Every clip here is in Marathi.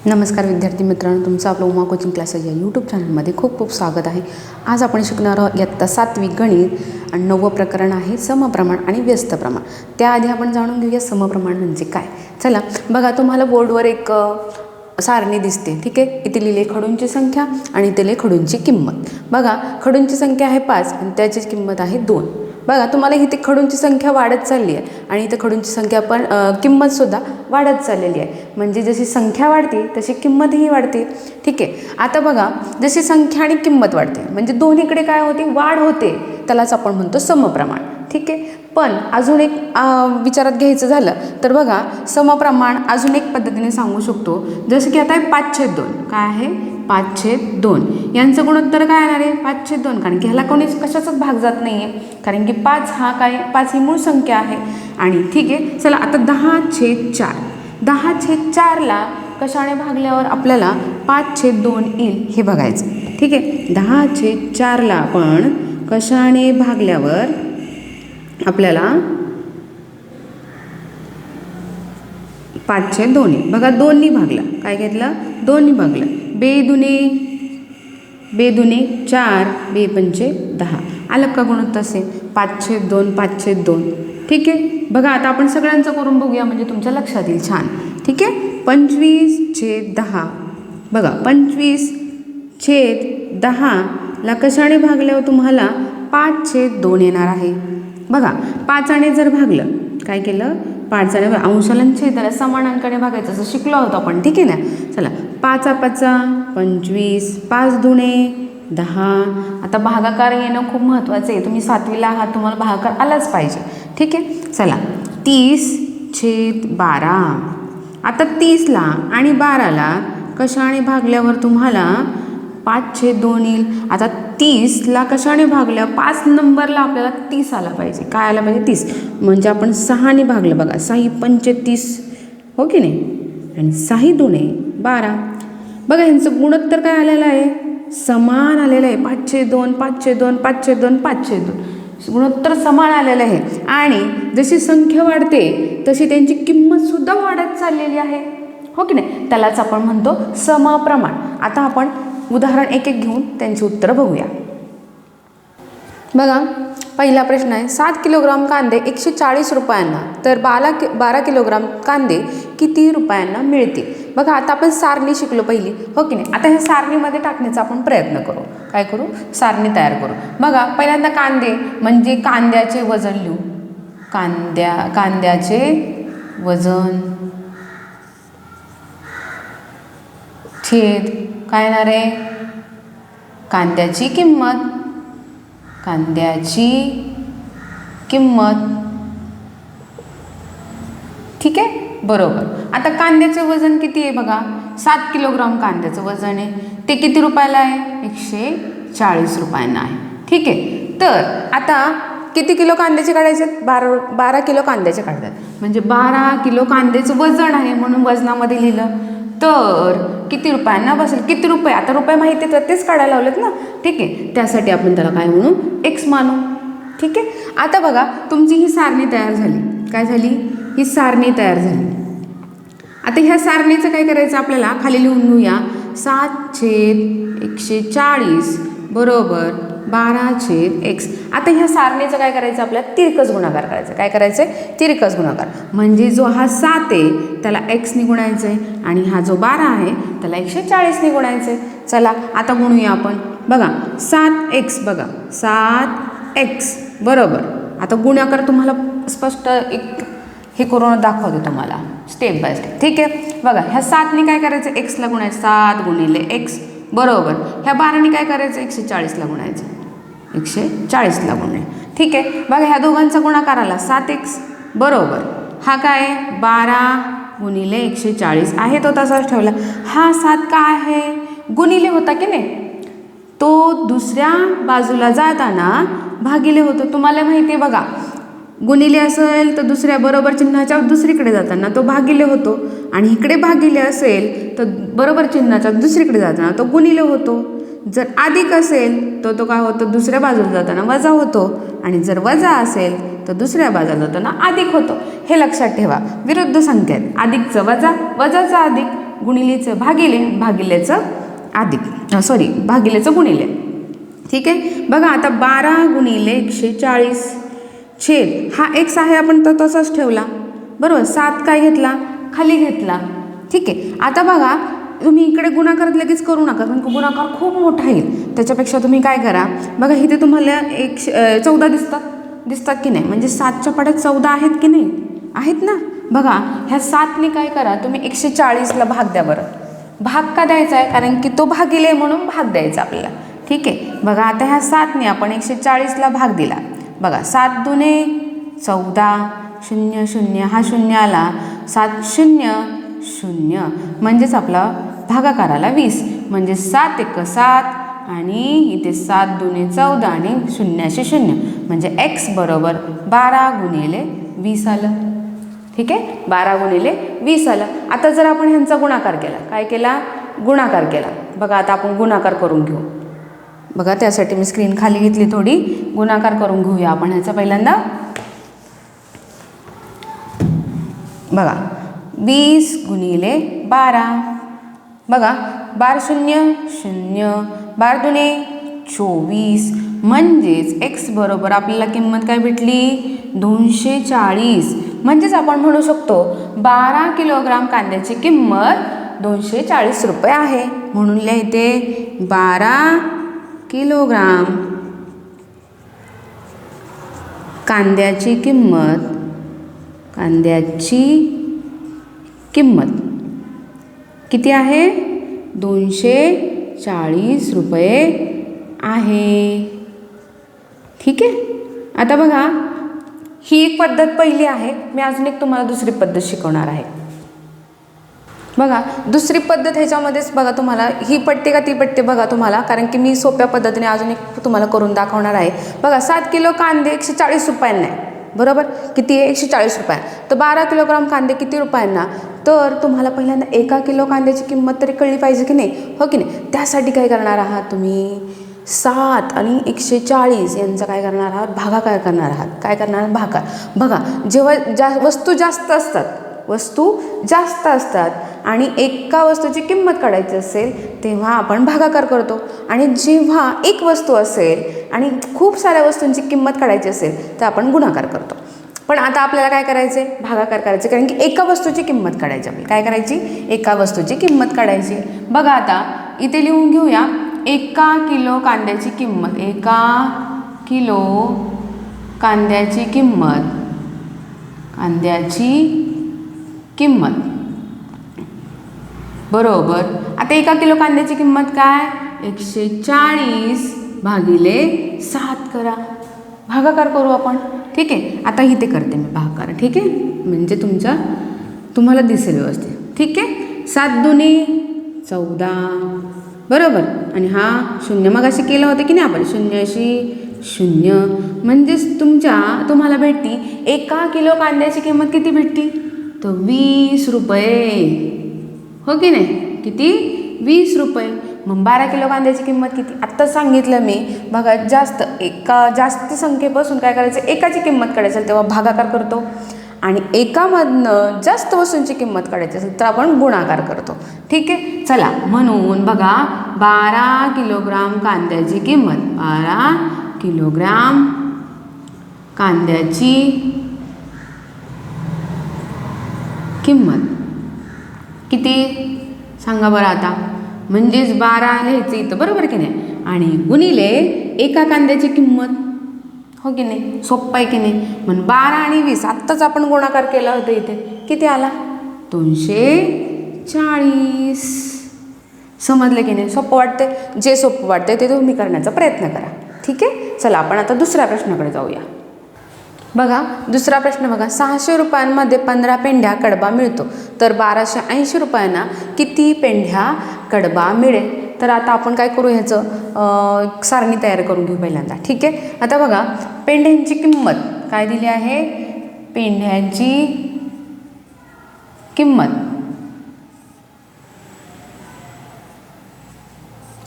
नमस्कार विद्यार्थी मित्रांनो, तुमचं आपलं उमा कोचिंग क्लासेस या यूट्यूब चॅनलमध्ये खूप खूप स्वागत आहे. आज आपण शिकणार आहोत इयत्ता 7वी गणित आणि 9वं प्रकरण आहे समप्रमाण आणि व्यस्त प्रमाण. त्याआधी आपण जाणून घेऊया समप्रमाण म्हणजे काय. चला बघा, तुम्हाला बोर्डवर एक सारणी दिसते, ठीक आहे. इथे लिहिले खडूंची संख्या आणि इथे लिहिले खडूंची किंमत. बघा, खडूंची संख्या आहे 5 आणि त्याची किंमत आहे 2. बघा, तुम्हाला इथे खडूंची संख्या वाढत चालली आहे आणि इथे खडूंची संख्या पण किंमतसुद्धा वाढत चाललेली आहे. म्हणजे जशी संख्या वाढते तशी किंमतही वाढते, ठीक आहे. आता बघा, जशी संख्या आणि किंमत वाढते म्हणजे दोन्हीकडे काय होते, वाढ होते, त्यालाच आपण म्हणतो समप्रमाण, ठीक आहे. पण अजून एक विचारात घ्यायचं झालं तर बघा, समप्रमाण अजून एक पद्धतीने सांगू शकतो. जसं की आता 5/2 काय आहे, 5/2 यांचं गुणोत्तर काय येणार आहे, 5/2. कारण की ह्याला कोणीच कशाचाच भाग जात नाही आहे, कारण की 5 हा काय, 5 ही मूळ संख्या आहे. आणि ठीक आहे, चला आता 10/4 10/4ला कशाने भागल्यावर आपल्याला 5/2 येईल हे बघायचं, ठीक आहे. 10/4ला आपण कशाने भागल्यावर आपल्याला 5/2 येईल. बघा, 2नी भागला, काय घेतलं, 2नी भागलं. बेदुने 4, बेपंचे 10 आलं का गुणोत्तर असेल 5/2 5/2, ठीक आहे. बघा, आता आपण सगळ्यांचं करून बघूया म्हणजे तुमच्या लक्षात येईल. छान, ठीक आहे. 25/10 बघा, 25/10 ला कशाने भागल्यावर तुम्हाला 5/2 येणार आहे. बघा, 5ने जर भागलं, काय केलं, 5ने अंशाला छेदाला समान अंकाने भागायचं असं शिकलो आहोत आपण, ठीक आहे ना. चला, 5×5 25, 5×2 10. आता भागाकार येणं खूप महत्त्वाचं आहे. तुम्ही 7वीला आहात, तुम्हाला भागाकार आलाच पाहिजे, ठीक आहे. चला, 30/12 आता 30ला आणि 12ला कशाने भागल्यावर तुम्हाला 5/2 येईल. आता 30ला कशाने भागल्या, 5 नंबरला आपल्याला 30 आला पाहिजे. काय आला पाहिजे, 30. म्हणजे आपण 6ने भागलं. बघा, 6×5 हो की नाही, आणि 6×2 12. बघा, ह्यांचं गुणोत्तर काय आलेलं आहे, समान आलेलं आहे. 5/2 5/2 5/2 5/2 गुणोत्तर समान आलेलं आहे. आणि जशी संख्या वाढते तशी त्यांची किंमतसुद्धा वाढत चाललेली आहे, हो की नाही. त्यालाच आपण म्हणतो समप्रमाण. आता आपण उदाहरण एक एक घेऊन त्यांची उत्तरं बघूया. बघा, पहिला प्रश्न आहे, 7 किलोग्राम कांदे 140 रुपयांना तर 12 किलोग्राम कांदे किती रुपयांना मिळतील. बघा, आता आपण सारणी शिकलो पहिली, हो की नाही. आता ह्या सारणीमध्ये टाकण्याचा आपण प्रयत्न करू. काय करू, सारणी तयार करू. बघा, पहिल्यांदा कांदे म्हणजे कांद्याचे वजन लिहू. कांद्याचे वजन छेद काय येणार आहे, कांद्याची किंमत, ठीक आहे, बरोबर. आता कांद्याचे वजन किती आहे, बघा, 7 किलोग्राम कांद्याचं वजन आहे. ते किती रुपयाला आहे, 140 रुपयांना आहे, ठीक आहे. तर आता किती किलो कांद्याचे काढायचे, 12 किलो कांद्याचे काढतात. म्हणजे 12 किलो कांद्याचं वजन आहे म्हणून वजनामध्ये लिहिलं. तर किती रुपयांना बसेल, किती रुपये, आता रुपये माहिती आहेत तेच काढायला लावलेत ना, ठीक आहे. त्यासाठी आपण त्याला काय म्हणू, एक्स मानू, ठीक आहे. आता बघा, तुमची ही सारणी तयार झाली. काय झाली, ही सारणी तयार झाली. आता ह्या सारणीचं काय करायचं, आपल्याला खाली लिहून घेऊया. 7/140 बरोबर 12/x. आता ह्या सारणीचं काय करायचं, आपल्याला तिरकस गुणाकार करायचं. काय करायचं आहे, तिरकस गुणाकार. म्हणजे जो हा 7 आहे त्याला एक्सने गुणायचं आहे आणि हा जो 12 आहे त्याला 140ने गुणायचं आहे. चला, आता गुणूया आपण. बघा, 7x बघा, 7x बरोबर. आता गुणाकार तुम्हाला स्पष्ट एक हे करून दाखवते तुम्हाला स्टेप बाय स्टेप, ठीक आहे. बघा, ह्या 7ने काय करायचं, एक्सला गुणायचं, 7x बरोबर. ह्या 12ने काय करायचं, 140ला गुणायचं, 140ला गुणणे, ठीक आहे. बघा, ह्या दोघांचा गुणाकार आला 7x बरोबर. हा काय, 12×140 आहे, तो तसाच ठेवला. हा 7 काय आहे, गुणिले होता की नाही, तो दुसऱ्या बाजूला जाताना भागिले होतो. तुम्हाला माहिती आहे, बघा, गुणिले असेल तर दुसऱ्या बरोबर चिन्हाच्या दुसरीकडे जाताना तो भागिले होतो आणि इकडे भागिले असेल तर बरोबर चिन्हाच्या दुसरीकडे जाताना तो गुणिले होतो. जर अधिक असेल तर तो काय होतो, दुसऱ्या बाजूला जाताना वजा होतो आणि जर वजा असेल तर दुसऱ्या बाजूला जाताना अधिक होतो. हे लक्षात ठेवा. विरुद्ध संख्या आहेत, अधिकचं वजा, वजाचा अधिक, गुणिलेचं भागिले, भागिलेचं अधिक, भागिलेचं गुणिले. ठीक आहे. बघा आता 12 गुणिले 140 छेद हा x आहे, आपण तर तसाच ठेवला. बरोबर. 7 काय घेतला, खाली घेतला. ठीक आहे. आता बघा तुम्ही इकडे गुणाकार लगेच करू नका, कारण गुणाकार खूप मोठा येईल. त्याच्यापेक्षा तुम्ही काय करा, बघा इथे तुम्हाला 14 दिसतात की नाही, म्हणजे 7च्या पाड्यात 14 आहेत की नाही, आहेत ना. बघा ह्या 7ने काय करा, तुम्ही 140ला भाग द्या. बरं, भाग का द्यायचा आहे, कारण की तो भागिले म्हणून भाग द्यायचा आपल्याला. ठीक आहे. बघा आता ह्या 7ने आपण 140ला भाग दिला. बघा 7 दुने 14, 0 0 हा 0 आला, 7 0 0, म्हणजेच आपला भागाकाराला 20, म्हणजे 7 1 7 आणि इथे 7 दुने 14 आणि 0 0, म्हणजे x बरोबर 12 गुणिले 20 आलं. ठीक आहे. 12 गुणिले 20 आलं. आता जर आपण ह्यांचा गुणाकार केला, काय केला, गुणाकार केला. बघा आता आपण गुणाकार करून घेऊ. बघा त्यासाठी मी स्क्रीन खाली घेतली थोडी, गुणाकार करून घेऊया आपण ह्याचा पहिल्यांदा. बघा 20 गुणिले 12, बघा 12 0 0, 12 दुने 24, म्हणजेच x बरोबर आपल्याला किंमत काय भेटली, 240. म्हणजेच आपण म्हणू शकतो 12 किलोग्राम कांद्याची किंमत 240 रुपये आहे. म्हणून लिहिते 12 किलोग्राम कांद्याची किंमत किती आहे, 240 रुपये आहे. ठीक आहे. आता बघा ही एक पद्धत पहिली आहे. मी अजून एक तुम्हाला दुसरी पद्धत शिकवणार आहे. बघा दुसरी पद्धत ह्याच्यामध्येच बघा तुम्हाला ही पट्टी का ती पट्टी बघा तुम्हाला, कारण की मी सोप्या पद्धतीने अजून एक तुम्हाला करून दाखवणार आहे. बघा 7 किलो कांदे 140 रुपयांना आहे. बरोबर. किती आहे, 140 रुपये. तर 12 किलोग्राम कांदे किती रुपयांना, तर तुम्हाला पहिल्यांदा 1 किलो कांद्याची किंमत तरी कळली पाहिजे की नाही, हो की नाही. त्यासाठी काय करणार आहात तुम्ही, 7 आणि 140 यांचा काय करणार आहात, भागाकार करणार आहात. काय करणार आहात, भागाकार. बघा जेव्हा वस्तू जास्त असतात आणि एका वस्तूची किंमत काढायची असेल तेव्हा आपण भागाकार करतो, आणि जेव्हा एक वस्तू असेल आणि खूप साऱ्या वस्तूंची किंमत काढायची असेल तर आपण गुणाकार करतो. पण आता आपल्याला काय करायचे, भागाकार करायचे, कारण की एका वस्तूची किंमत काढायची. आपली काय करायची, एका वस्तूची किंमत काढायची. बघा आता इथे लिहून घेऊया 1 किलो कांद्याची किंमत, 1 किलो कांद्याची किंमत बरोबर. आता 1 किलो कांद्याची किंमत काय, 140 भागिले 7 करा, भागाकार करू आपण. ठीक आहे. आता इथे करते मी भागाकार. ठीक आहे, म्हणजे तुम्हाला दिसेल व्यवस्थित. ठीक आहे. 7 दुने 14 बरोबर, आणि हा 0 मग अशी केलं होतं की नाही आपण, 0 0, म्हणजेच तुम्हाला भेटती 1 किलो कांद्याची किंमत किती भेटती, तर 20 रुपये, हो की नाही. किती, 20 रुपये. मग 12 किलो कांद्याची किंमत किती, आत्ताच सांगितलं मी. बघा जास्त संख्येपासून काय करायचं, एकाची किंमत काढायची असेल तेव्हा भागाकार करतो, आणि एकामधनं जास्त वस्तूंची किंमत काढायची असेल तर आपण गुणाकार करतो. ठीक आहे. चला, म्हणून बघा 12 किलोग्राम कांद्याची किंमत, 12 किलोग्राम कांद्याची किंमत किती सांगा बरं आता, म्हणजेच 12 लिहायचं इथं, बरोबर की नाही, आणि गुणिले एका कांद्याची किंमत, हो की नाही. सोप्पं आहे की नाही. म्हणून 12 आणि 20 आत्ताच आपण गुणाकार केला होता, इथे किती आला, 240. समजलं की नाही. सोपं वाटतंय, जे सोपं वाटतंय ते तुम्ही करण्याचा प्रयत्न करा. ठीक आहे. चला आपण आता दुसऱ्या प्रश्नाकडे जाऊया. बघा दुसरा प्रश्न बघा, 600 रुपयांमध्ये 15 पेंढ्या कडबा मिळतो, तर 1280 रुपयांना किती पेंढ्या कडबा मिळेल. तर आता आपण काय करू, ह्याचं सारणी तयार करून घेऊ पहिल्यांदा. ठीक आहे. आता बघा पेंढ्यांची किंमत काय दिली आहे, पेंढ्यांची किंमत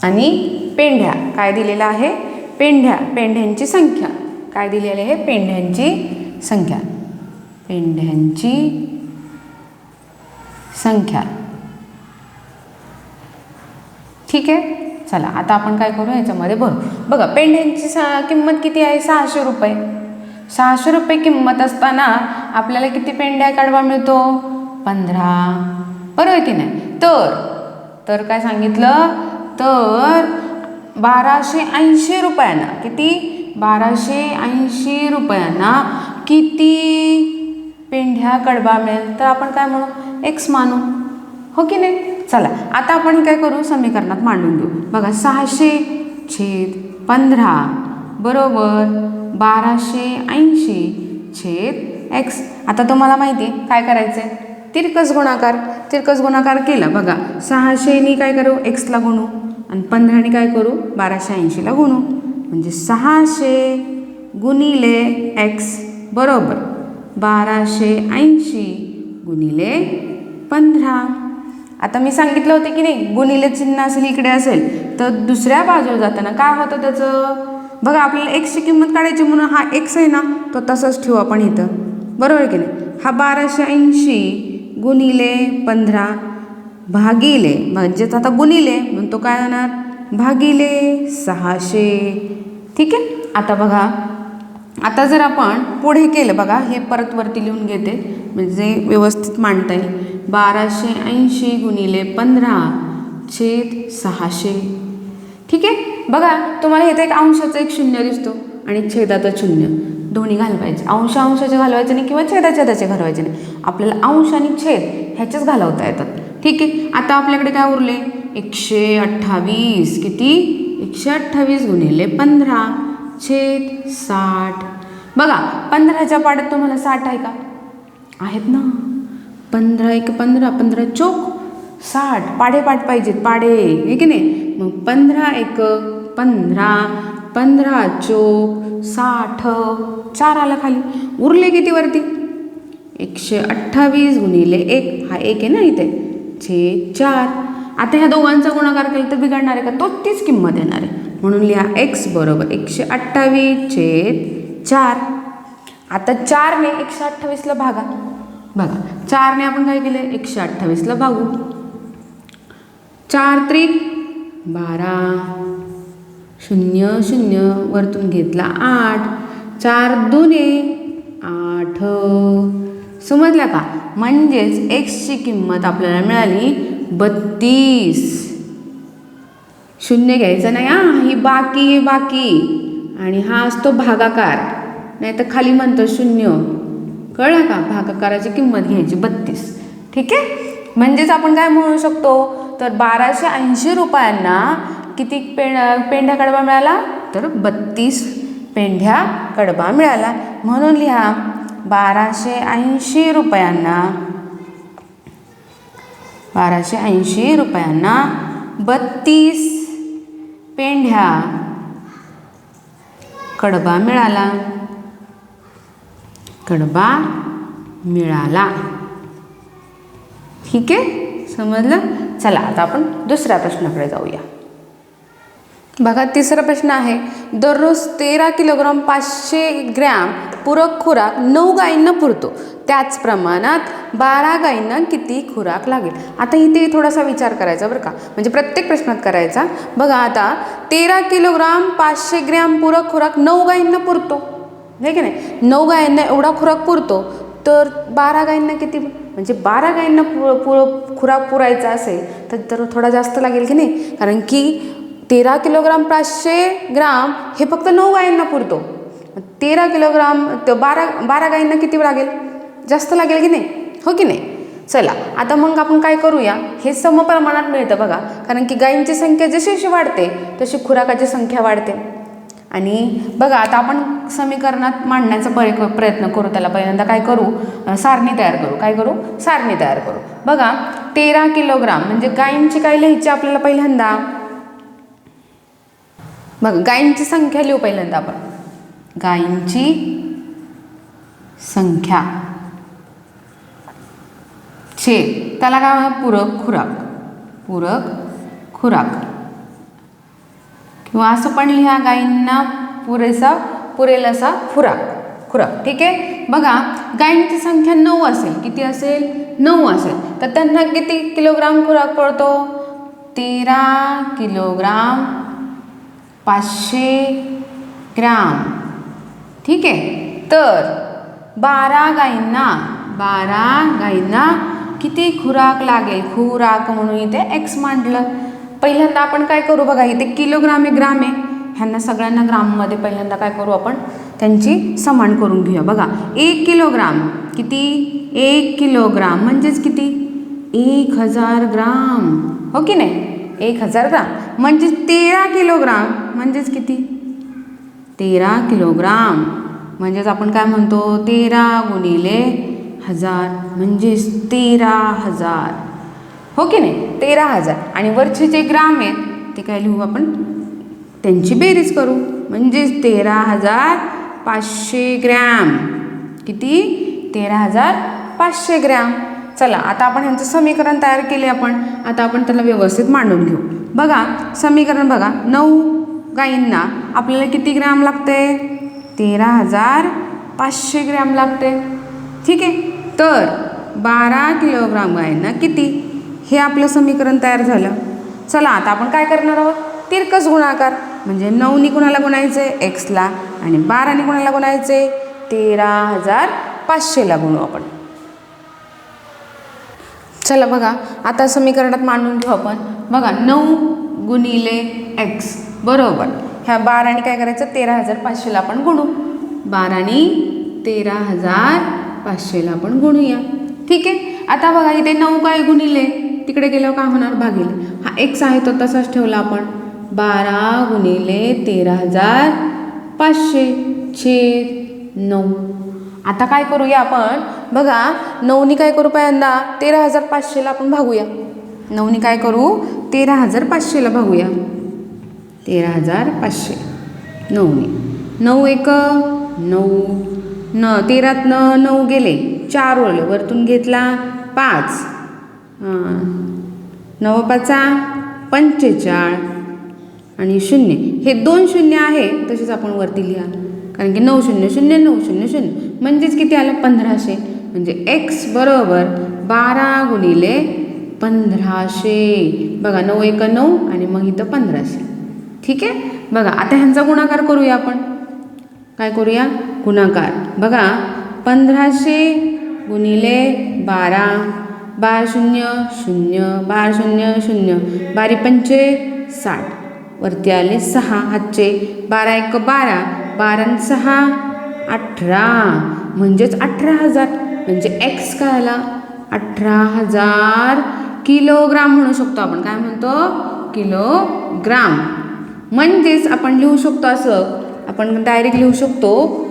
आणि पेंढ्या काय दिलेलं आहे, पेंढ्यांची संख्या काय दिलेली आहे, पेंढ्यांची संख्या ठीक आहे. चला आता आपण काय करू, याच्यामध्ये भरू. बघा पेंढ्यांची किंमत किती आहे, 600 रुपये. 600 रुपये किंमत असताना आपल्याला किती पेंढ्या कडबा मिळतो, 15. बरोबर की नाही. तर काय सांगितलं, तर 1280 रुपयांना, किती, 1280 रुपयांना किती पेंढ्या कडबा मिळेल, तर आपण काय म्हणू, एक्स मानू, हो की नाही. चला आता आपण काय करू, समीकरणात मांडून देऊ. बघा 600/15 बरोबर 1280/x. आता तुम्हाला माहिती आहे काय करायचं आहे, तिरकस गुणाकार केला. बघा 600नी काय करू, एक्सला गुणू, आणि 15नी काय करू, 1280ला गुणू, म्हणजे 600 गुणिले एक्स बरोबर 1280 गुणिले 15. आता मी सांगितलं होतं की नाही, गुणिले चिन्ह असेल इकडे असेल तर दुसऱ्या बाजूला जाताना काय होतं त्याचं, बघा आपल्याला एक्सची किंमत काढायची म्हणून हा एक्स आहे ना तो तसंच ठेवू आपण इथं, बरोबर की नाही. हा 1280 गुणिले 15 भागिले, म्हणजेच आता गुणिले म्हणून तो काय होणार, भागिले 600. ठीक आहे. आता बघा, आता जर आपण पुढे केलं, बघा हे परत वरती लिहून घेते म्हणजे व्यवस्थित मांडता येईल. 1280 गुणिले 15/600. ठीक आहे. बघा तुम्हाला इथे एक अंशाचा एक शून्य दिसतो आणि छेदाचं शून्य, दोन्ही घालवायचे. अंशाचे घालवायचे नाही किंवा छेदाचे घालवायचे नाही, आपल्याला अंश आणि छेद ह्याचेच घालवता येतात. ठीक आहे. आता आपल्याकडे काय उरले, 128. किती, 128 गुणिले 15/60. बघा 15च्या पाड्यात तुम्हाला 60 आहे का, आहेत ना. 15 × 15, 15 चोक 60. पाढे पाहिजेत, पाढे हे की नाही. मग 15 × 15, 15 चोक 60, 4 आला खाली. उरले किती वरती, 128 गुणिले 1, हा 1 आहे ना इथे, छेद 4. आता ह्या दोघांचा गुणाकार केला तर बिघडणार आहे का, तो तीच किंमत येणार आहे. म्हणून लिहा x बरोबर 128/4. आता 4ने 128ला भागा. बघा 4ने आपण काय केलं, 128ला भागू. 4 त्रिक 12, 0 0 वरतून घेतला 8, 4 दुने 8. समजला का. म्हणजेच एक्सची किंमत आपल्याला मिळाली 32. शून्य घ्यायचं नाही, ही बाकी आणि हा असतो भागाकार, नाही तर खाली म्हणतो शून्य, कळलं का. भागाकाराची किंमत घ्यायची 32. ठीक आहे. म्हणजेच आपण काय म्हणू शकतो, तर 1280 रुपयांना किती पेंढ्या कडबा मिळाला, तर 32 पेंढ्या कडबा मिळाला. म्हणून लिहा 1280 रुपयांना 32 पेंढ्या कडबा मिळाला. ठीक आहे, समजलं. चला आता आपण दुसऱ्या प्रश्नाकडे जाऊया. बघा तिसरा प्रश्न आहे, दररोज 13 किलोग्राम 500 ग्रॅम पूरक खुराक 9 गायींना पुरतो, त्याच प्रमाणात 12 गायींना किती खुराक लागेल. आता इथे थोडासा विचार करायचा बरं का, म्हणजे प्रत्येक प्रश्नात करायचा. बघा आता 13 किलोग्राम 500 ग्रॅम पूरक खुराक 9 गायींना पुरतो, हे की नाही. 9 गायींना एवढा खुराक पुरतो, तर 12 गायींना किती, म्हणजे 12 गायींना खुराक पुरायचा असेल तर थोडा जास्त लागेल की नाही. कारण की 13 किलोग्राम 500 ग्राम हे फक्त 9 गायींना पुरतो. 13 किलोग्राम 12 गायींना किती लागेल, जास्त लागेल की नाही, हो की नाही. चला आता मग आपण काय करूया, हे समप्रमाणात मिळतं बघा. कारण की गायींची संख्या जशी वाढते तशी खुराकाची संख्या वाढते. आणि बघा आता आपण समीकरणात मांडण्याचा प्रयत्न करू. त्याला पहिल्यांदा काय करू, सारणी तयार करू. बघा 13 किलोग्राम म्हणजे गायींची काय लिहायची आपल्याला पहिल्यांदा, बघा गायींची संख्या लिहू पहिल्यांदा आपण. गायींची संख्या छेद त्याला काय म्हणतात, पूरक खुराक किंवा असं पण लिहा, गायींना पुरेल असा खुराक. ठीक आहे. बघा गायींची संख्या 9 असेल, किती असेल, 9 असेल, तर त्यांना किती किलोग्राम खुराक पडतो, 13 किलोग्राम 500 ग्राम. ठीक आहे. तर 12 गायींना किती खुराक लागेल? खुराक म्हणून इथे एक्स मांडलं. पहिल्यांदा आपण काय करू बघा, इथे किलोग्राम आहे, ग्राम आहे, ह्यांना सगळ्यांना ग्राममध्ये पहिल्यांदा काय करू आपण, त्यांची समान करून घेऊया. बघा 1 किलोग्राम किती? 1 किलोग्राम म्हणजेच किती? 1000 ग्राम. हो की नाही? 1000 ग्राम म्हणजे 13 किलोग्राम म्हणजेच किती? 13 किलोग्राम म्हणजेच आपण काय म्हणतो, 13 गुणिले 1000 म्हणजेच 13,000. हो की नाही? 13,000. आणि वरचे जे ग्राम आहेत ते काय लिहू आपण, त्यांची बेरीज करू म्हणजेच 13,500 ग्रॅम. किती? 13,500 ग्रॅम. चला आता आपण ह्यांचं समीकरण तयार केले आपण. आता आपण त्याला व्यवस्थित मांडून घेऊ. बघा समीकरण बघा, 9 गायींना आपल्याला किती ग्रॅम लागते? 13,500 ग्रॅम लागते. ठीक आहे. तर 12 किलोग्राम गायींना किती? हे आपलं समीकरण तयार झालं. चला आता आपण काय करणार आहोत, तिरकस गुणाकार. म्हणजे 9नी कोणाला गुणायचे? एक्सला. आणि 12नी कोणाला गुणायचे? 13,500ला गुणू आपण. चला बघा आता समीकरणात मांडून घेऊ आपण. बघा 9 गुणिले एक्स बरोबर ह्या 12नी काय करायचं, 13,500ला आपण गुणू. 12नी 13,500ला आपण गुणूया. ठीक आहे. आता बघा इथे 9 काय गुणिले, तिकडे गेल्यावर काय होणार, भागिले. हा एक्स आहे तो तसाच ठेवला आपण. 12 गुणिले 13,500 छेद 9. आता काय करूया आपण, बघा 9नी काय करू, पहिल्यांदा 13,500ला आपण भागूया. 9नी काय करू, 13,500ला भागूया. 13,500 9नी. 9 एक 9, 13तनं 9 गेले, 4 उरले, वरतून घेतला 5, 9 5 45 आणि 0. हे 2 शून्य आहे तसेच आपण वरती लिहा, कारण की 9 0 0 9 0 0 म्हणजेच किती आलं, 1500. म्हणजे एक्स बरोबर 12 गुणिले 1500. बघा 9 एक 9 आणि मग इथं 1500. ठीक आहे. बघा आता ह्यांचा गुणाकार करूया आपण. काय करूया, गुणाकार. बघा 1500 गुणिले 12, 12 0 0, 12 0 0, 12 पंचे 60, वरती आले 6 हातचे, 12 एक 12, 12 6 18 म्हणजेच 18,000. म्हणजे एक्स काय आला, 18,000 किलोग्राम म्हणू शकतो आपण. काय म्हणतो, किलोग्राम. म्हणजेच आपण लिहू शकतो असं, आपण डायरेक्ट लिहू शकतो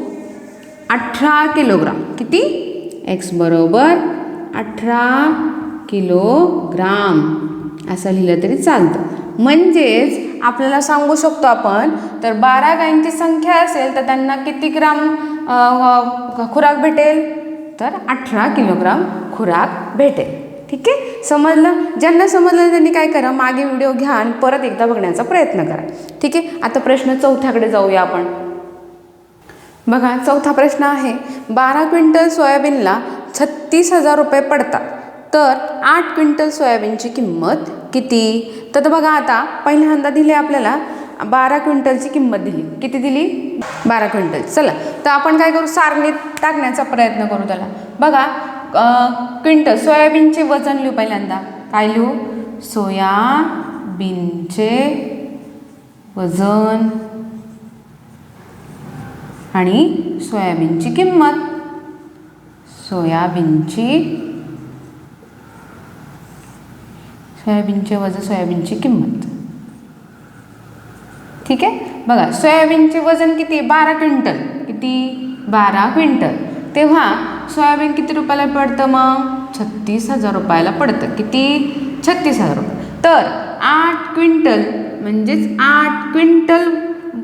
18 किलोग्राम. किती? एक्स बरोबर 18 किलोग्राम असं लिहिलं तरी चालतं. म्हणजेच आपल्याला सांगू शकतो आपण, तर 12 गायींची संख्या असेल तर त्यांना किती ग्राम खुराक भेटेल, तर 18 किलोग्राम खुराक भेटेल. ठीक आहे. समजलं? ज्यांना समजलं त्यांनी काय करा, मागे व्हिडिओ घ्या आणि परत एकदा बघण्याचा प्रयत्न करा. ठीक आहे. आता प्रश्न 4थ्याकडे जाऊया आपण. बघा 4था प्रश्न आहे, 12 क्विंटल सोयाबीनला 36,000 रुपये पडतात, तर 8 क्विंटल सोयाबीनची किंमत किती? तर बघा आता पहिल्यांदा दिले आपल्याला 12 क्विंटलची किंमत दिली. किती दिली? 12 क्विंटल. चला तर आपण काय करू, सारणीत टाकण्याचा प्रयत्न करू त्याला. बघा क्विंटल सोयाबीनचे वजन लिहू पहिल्यांदा. काय लिहू, सोयाबीनचे वजन आणि सोयाबीनची किंमत. सोयाबीनचे वजन, सोयाबीनची किंमत. ठीक आहे. बघा सोयाबीनचे वजन किती, 12 क्विंटल. किती? 12 क्विंटल. तेव्हा सोयाबीन किती रुपयाला पडतं, मग 36,000 रुपयाला पडतं. किती? 36,000 रुपये. तर 8 क्विंटल म्हणजेच 8 क्विंटल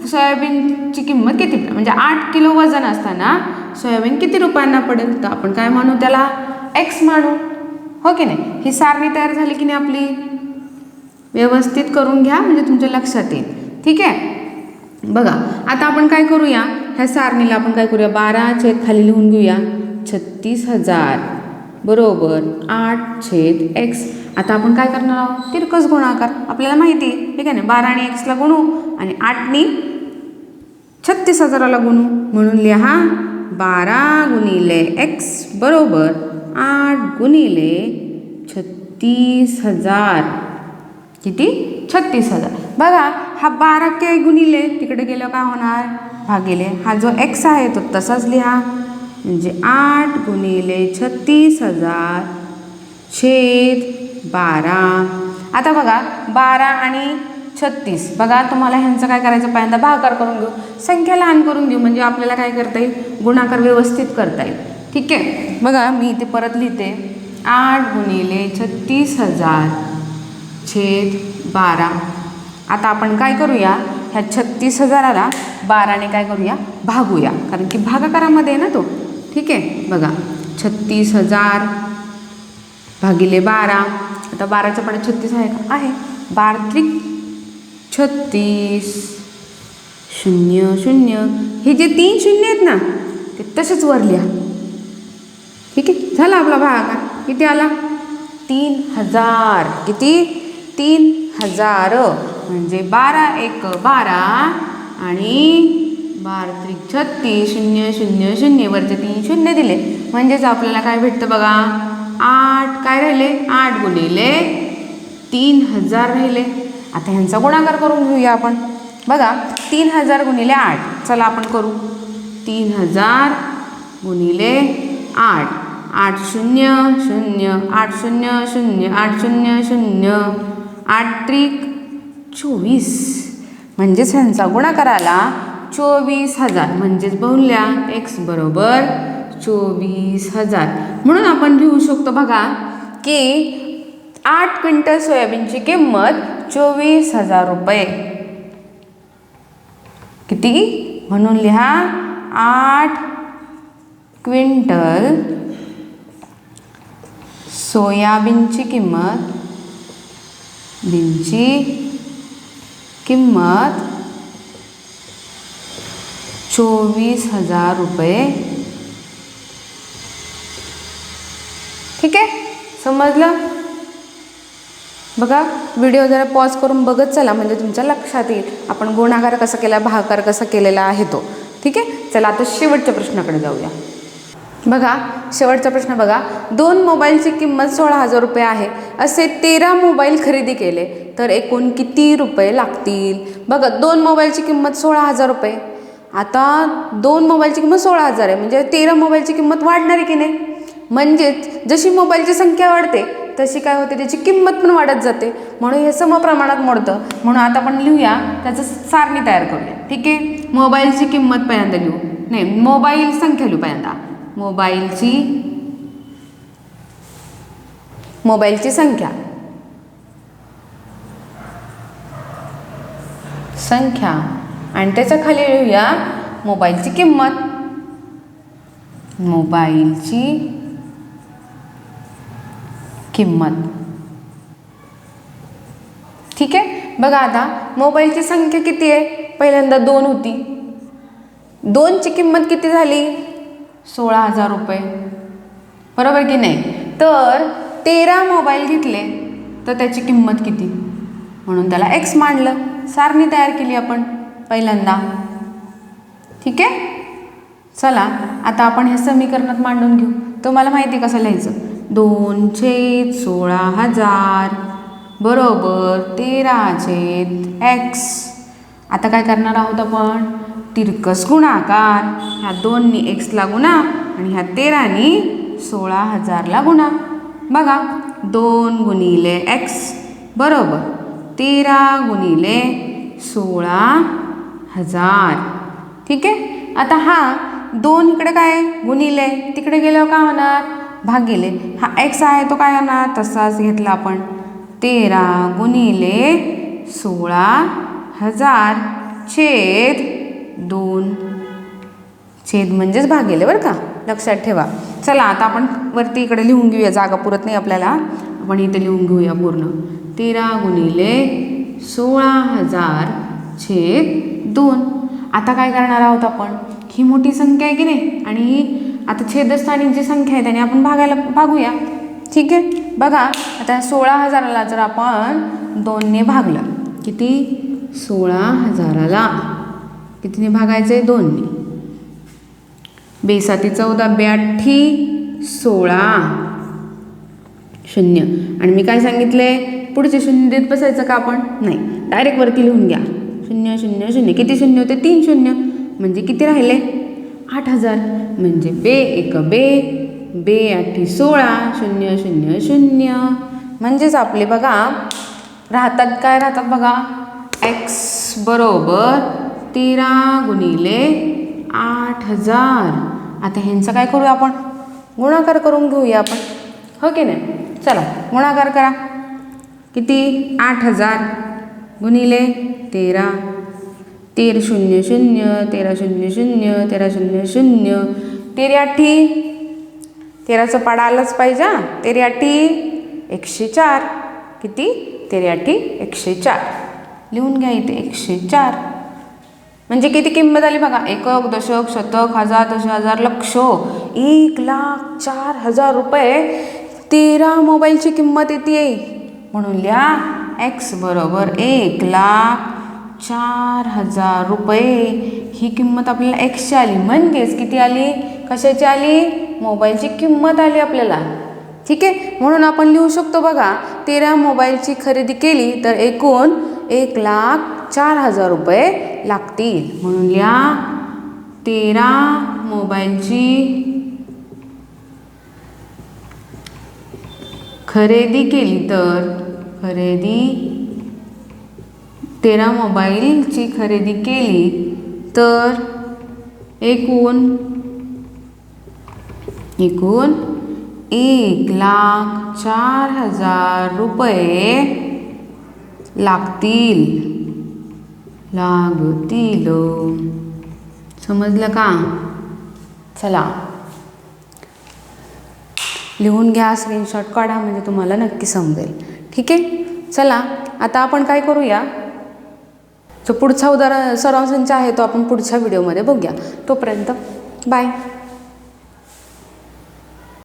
सोयाबीनची किंमत किती, म्हणजे 8 किलो वजन असताना सोयाबीन किती रुपयांना पडेल, तर आपण काय म्हणू, त्याला एक्स म्हणू. हो की नाही? ही सारणी तयार झाली की नाही आपली, व्यवस्थित करून घ्या म्हणजे तुमच्या लक्षात येईल. ठीक आहे. बघा आता आपण काय करूया, ह्या सारणीला आपण काय करूया, 12 छेद खाली लिहून घेऊया, 36,000 बरोबर 8 छेद एक्स. आता आपण काय करणार आहोत, तिरकस गुणाकार आपल्याला माहिती आहे, ठीक आहे ना. 12 आणि एक्सला गुणू आणि 8नी 36,000ला गुणू, म्हणून लिहा 12 गुणिले एक्स बरोबर 8 गुणिले 36,000. किती? 36,000. बघा हा 12 के गुणिले तिकडे गेलं काय होणार, भागिले हा जो एक्स आहे तो तसाच लिहा, म्हणजे 8 गुणिले 36,000 छेद 12. आता बघा 12 आणि 36, बघा तुम्हाला ह्यांचं काय करायचं, पहिल्यांदा भागाकार करून घेऊ, संख्या लहान करून घेऊ, म्हणजे आपल्याला काय करता येईल, गुणाकार व्यवस्थित करता येईल. ठीक आहे. बघा मी इथे परत लिहिते, 8 गुणिले 36,000 छेद 12. आता आपण काय करूया, ह्या 36,000ला 12ने काय करूया, भागूया, कारण की भागाकारामध्ये आहे ना तो. ठीक आहे. बघा 36,000 भागिले 12. आता 12च्या पाड्यात 36 आहे का, आहे. 12 त्रिक 36, 0 0. हे जे 3 शून्य आहेत ना ते तसेच वर लिहा. ठीक आहे. झाला आपला भागाकार. किती आला, 3,000. किती? 3,000. म्हणजे 12 एक 12 आणि 12 त्रिक 36, 0 0 0. वरचे 3 शून्य दिले, म्हणजेच आपल्याला काय भेटतं बघा, 8 काय राहिले, 8 गुणिले 3,000 राहिले. आता ह्यांचा गुणाकार करून घेऊया आपण. बघा 3,000 गुणिले 8, चला आपण करू. 3,000 गुणिले 8, 8 0 0, 8 0 0, 8 0 0, 8 त्रिक 24. म्हणजेच ह्यांचा गुणाकार आला 24,000. म्हणजेच बहुल्या एक्स बरोबर 24,000. म्हणून आपण लिहू शकतो बघा की 8 क्विंटल सोयाबीनची किंमत 24,000 रुपये. किती? म्हणून लिहा 8 क्विंटल सोयाबीनची किंमत 24,000 रुपये. ठीक आहे. समजलं. बघा व्हिडिओ जरा पॉज करून बघत चला, म्हणजे तुमच्या लक्षात येईल आपण गुणाकार कसा केला, भागाकार कसा केलेला आहे तो. ठीक आहे. चला आता शेवटच्या प्रश्नाकडे जाऊया. बघा शेवटचा प्रश्न बघा, 2 मोबाईलची किंमत 16,000 रुपये आहे. असे 13 मोबाईल खरेदी केले तर एकूण किती रुपये लागतील. बघा 2 मोबाईलची किंमत 16,000 रुपये. आता 2 मोबाईलची किंमत 16,000 आहे, म्हणजे 13 मोबाईलची किंमत वाढणार आहे की नाही. म्हणजेच जशी मोबाईलची संख्या वाढते तशी काय होते, त्याची किंमत पण वाढत जाते, म्हणून हे समप्रमाणात मोडतं. म्हणून आता आपण लिहूया, त्याचं सारणी तयार करूया. ठीक आहे. मोबाईलची किंमत पहिल्यांदा लिहू, नाही मोबाईल संख्या लिहू पहिल्यांदा. मोबाईलची संख्या आणि त्याच्या खाली लिहूया मोबाईलची किंमत. ठीक आहे. बघा आता मोबाईलची संख्या किती आहे, पहिल्यांदा 2 होती, 2ची किंमत किती झाली, 16,000 रुपये. बरोबर की नाही. तर 13 मोबाईल घेतले तर त्याची किंमत किती, म्हणून त्याला एक्स मांडलं. सारणी तयार केली आपण पहिल्यांदा. ठीक आहे. चला आता आपण हे समीकरणात मांडून घेऊ. तुम्हाला माहिती कसं लिहायचं, 2/16,000 बरोबर 13/x. आता काय करणार आहोत आपण, तिरकस गुणाकार. ह्या 2नी एक्सला गुणा आणि ह्या 13नी 16,000ला गुणा. बघा 2 गुणिले एक्स बरोबर 13 गुणिले 16,000. ठीक आहे. आता हा 2 इकडे काय गुणिले, तिकडे गेल्यावर काय होणार, भागिले. हा एक्स आहे तो काय होणार, तसाच घेतला आपण. 13 गुणिले 16,000 छेद 2. छेद म्हणजेच भागिले बरं का, लक्षात ठेवा. चला आता आपण वरती इकडे लिहून घेऊया, जागा पुरत नाही आपल्याला, आपण इथे लिहून घेऊया पूर्ण. 13 गुणिले 16,000 छेद 2. आता काय करणार आहोत आपण, ही मोठी संख्या आहे की नाही, आणि आता छेदस्थानी जी संख्या आहे त्याने आपण भागूया. ठीक आहे. बघा आता आता 16,000ला जर आपण 2ने भागलं, किती? 16,000ला कितीने भागायचं आहे? 2ने. 2 14, 2 16 शून्य. आणि मी काय सांगितले? पुढचे शून्य देत बसायचं का आपण? नाही, डायरेक्ट वरती लिहून घ्या. 0 0 0. किती शून्य होते? 3 शून्य. म्हणजे किती राहिले? 8,000. म्हणजे 2 1 2, 2 8 16, 0 0 0. म्हणजेच आपले बघा राहतात, काय राहतात बघा, x बरोबर 13 गुणिले 8,000. आता ह्यांचं काय करूया आपण? गुणाकार करून घेऊया आपण, हो की नाही? चला गुणाकार करा. किती? 8,000 गुणिले 13, 13 0 0, 13 0 0, 13 0 0, 13 8, 13चं पाडा आलंच पाहिजे. 13 8 104. किती? 13 8 104. लिहून घ्या इथे 104. म्हणजे किती किंमत आली बघा? एकक, दशक, शतक, हजार, दशहजार, लक्ष. 1,04,000 रुपये 13 मोबाईलची किंमत येते. म्हणून लिहा x बरोबर 1,04,000 रुपये. ही किंमत आपल्याला x ची आली. म्हणजेच किती आली? कशाची आली? मोबाईलची किंमत आली आपल्याला. ठीक आहे. म्हणून आपण लिहू शकतो बघा, 13 मोबाईलची खरेदी केली तर एकूण 1,04,000 रुपये लागतील. म्हणून लिहा 13 मोबाईलची खरेदी केली तर 13 मोबाईलची खरेदी केली तर एकूण 1,04,000 रुपये लागतील. समजलं का? चला लिहून घ्या, स्क्रीनशॉट काढा, म्हणजे तुम्हाला नक्की समजेल. ठीक आहे. चला आता आपण काय करूया, जो पुढचा सराव संच आहे तो आपण पुढच्या व्हिडिओमध्ये बघूया. तोपर्यंत बाय.